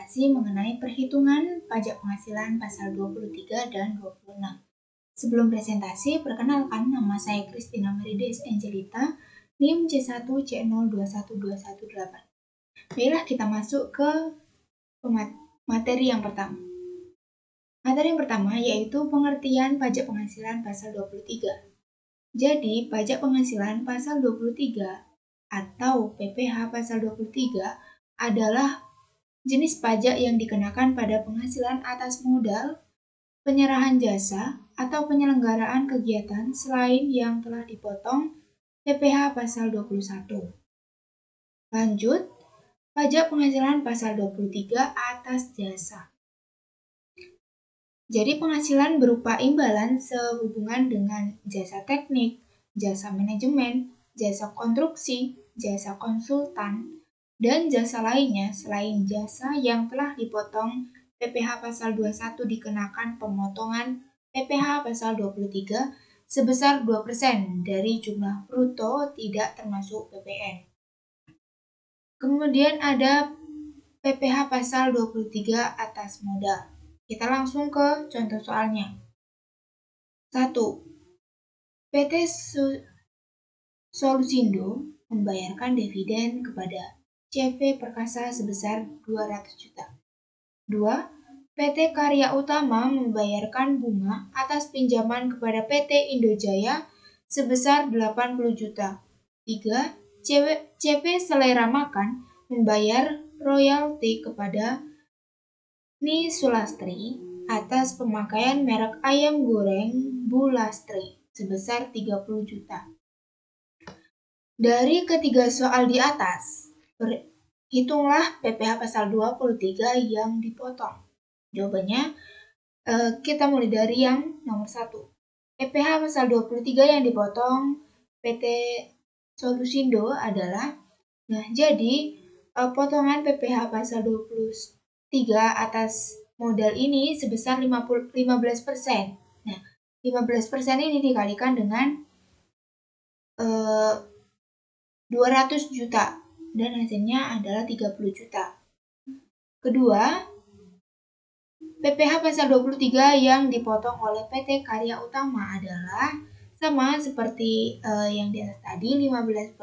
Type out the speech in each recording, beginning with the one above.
presentasi mengenai perhitungan pajak penghasilan pasal 23 dan 26. Sebelum presentasi, perkenalkan nama saya Christina Merides Angelita, NIM C1C021218. Baiklah, kita masuk ke materi yang pertama. Materi yang pertama yaitu pengertian pajak penghasilan pasal 23. Jadi, pajak penghasilan pasal 23 atau PPh pasal 23 adalah jenis pajak yang dikenakan pada penghasilan atas modal, penyerahan jasa, atau penyelenggaraan kegiatan selain yang telah dipotong PPh pasal 21. Lanjut, pajak penghasilan pasal 23 atas jasa. Jadi penghasilan berupa imbalan sehubungan dengan jasa teknik, jasa manajemen, jasa konstruksi, jasa konsultan, dan jasa lainnya selain jasa yang telah dipotong PPh pasal 21 dikenakan pemotongan PPh pasal 23 sebesar 2% dari jumlah bruto tidak termasuk PPN. Kemudian ada PPh pasal 23 atas modal. Kita langsung ke contoh soalnya. 1. PT Solusindo membayarkan dividen kepada CV Perkasa sebesar 200 juta. 2. PT Karya Utama membayarkan bunga atas pinjaman kepada PT Indojaya sebesar 80 juta. 3. CV Selera Makan membayar royalti kepada Ni Sulastri atas pemakaian merek ayam goreng Bulastri sebesar 30 juta. Dari ketiga soal di atas, hitunglah PPh pasal 23 yang dipotong. Jawabannya, kita mulai dari yang nomor 1. PPh pasal 23 yang dipotong PT Solusindo adalah, jadi potongan PPh pasal 23 atas modal ini sebesar 15%. Nah, 15% ini dikalikan dengan 200 juta dan hasilnya adalah 30 juta. Kedua, PPh pasal 23 yang dipotong oleh PT Karya Utama adalah sama seperti yang di atas tadi, 15%,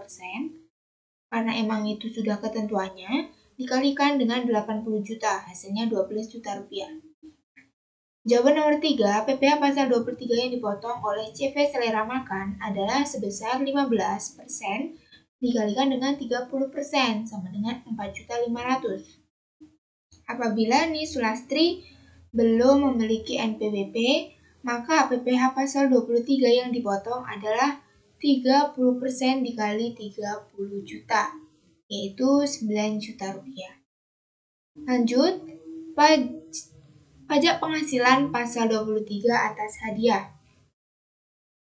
karena emang itu sudah ketentuannya, dikalikan dengan 80 juta, hasilnya 12 juta rupiah. Jawaban nomor 3, PPh pasal 23 yang dipotong oleh CV Selera Makan adalah sebesar 15%, dikalikan dengan 30% sama dengan 4.500.000. Apabila Ni Sulastri belum memiliki NPWP, maka PPh pasal 23 yang dipotong adalah 30% dikali 30 juta, yaitu 9 juta rupiah. Lanjut, pajak penghasilan pasal 23 atas hadiah.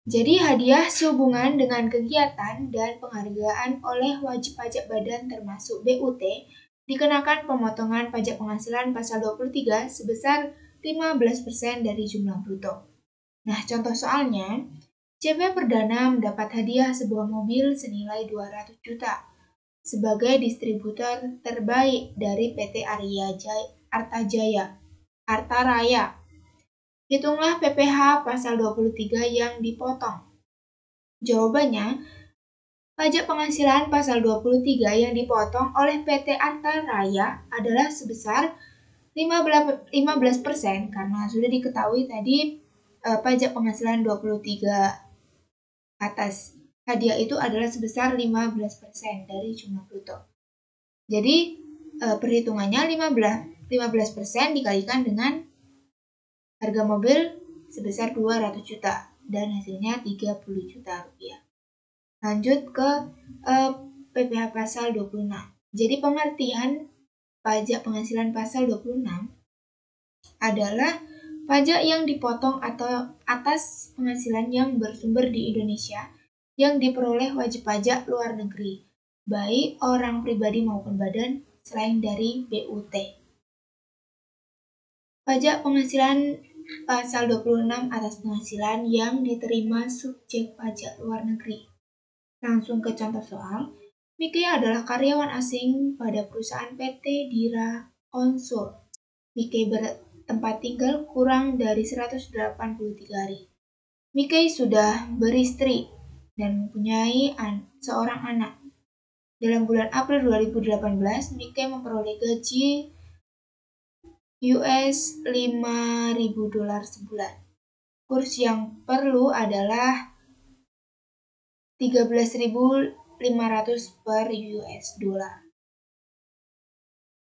Jadi hadiah sehubungan dengan kegiatan dan penghargaan oleh wajib pajak badan termasuk BUT dikenakan pemotongan pajak penghasilan pasal 23 sebesar 15% dari jumlah bruto. Nah, contoh soalnya, CV Perdana mendapat hadiah sebuah mobil senilai 200 juta sebagai distributor terbaik dari PT Artaraya. Hitunglah PPh pasal 23 yang dipotong. Jawabannya, pajak penghasilan pasal 23 yang dipotong oleh PT Artaraya adalah sebesar 15% karena sudah diketahui tadi pajak penghasilan 23 atas hadiah itu adalah sebesar 15% dari jumlah bruto. Jadi perhitungannya 15% dikalikan dengan harga mobil sebesar 200 juta dan hasilnya 30 juta rupiah. Lanjut ke PPh pasal 26. Jadi pengertian pajak penghasilan pasal 26 adalah pajak yang dipotong atau atas penghasilan yang bersumber di Indonesia yang diperoleh wajib pajak luar negeri, baik orang pribadi maupun badan selain dari BUT. Pajak penghasilan pasal 26 atas penghasilan yang diterima subjek pajak luar negeri. Langsung ke contoh soal. Miki adalah karyawan asing pada perusahaan PT Dira konsul. Mickey bertempat tinggal kurang dari 183 hari. Mickey sudah beristri dan mempunyai seorang anak. Dalam bulan April 2018, Mickey memperoleh gaji US $5.000 sebulan. Kurs yang perlu adalah 13.500 per US dollar.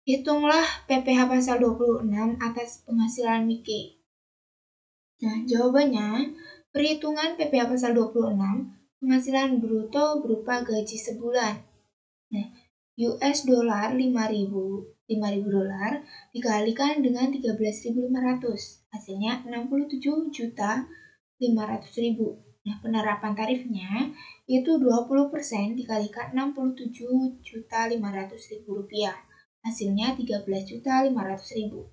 Hitunglah PPh pasal 26 atas penghasilan Mickey. Nah, jawabannya, perhitungan PPh pasal 26, penghasilan bruto berupa gaji sebulan. Nah, US dollar 5.000 dolar dikalikan dengan 13.500, hasilnya 67.500.000. Nah, penerapan tarifnya itu 20% dikalikan 67.500.000 rupiah, hasilnya 13.500.000.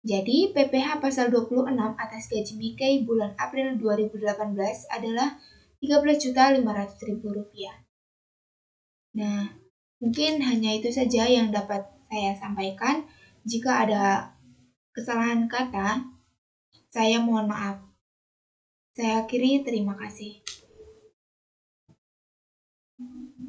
Jadi, PPh pasal 26 atas gaji Mickey bulan April 2018 adalah 13.500.000 rupiah. Nah, mungkin hanya itu saja yang dapat saya sampaikan. Jika ada kesalahan kata, saya mohon maaf. Saya akhiri, terima kasih.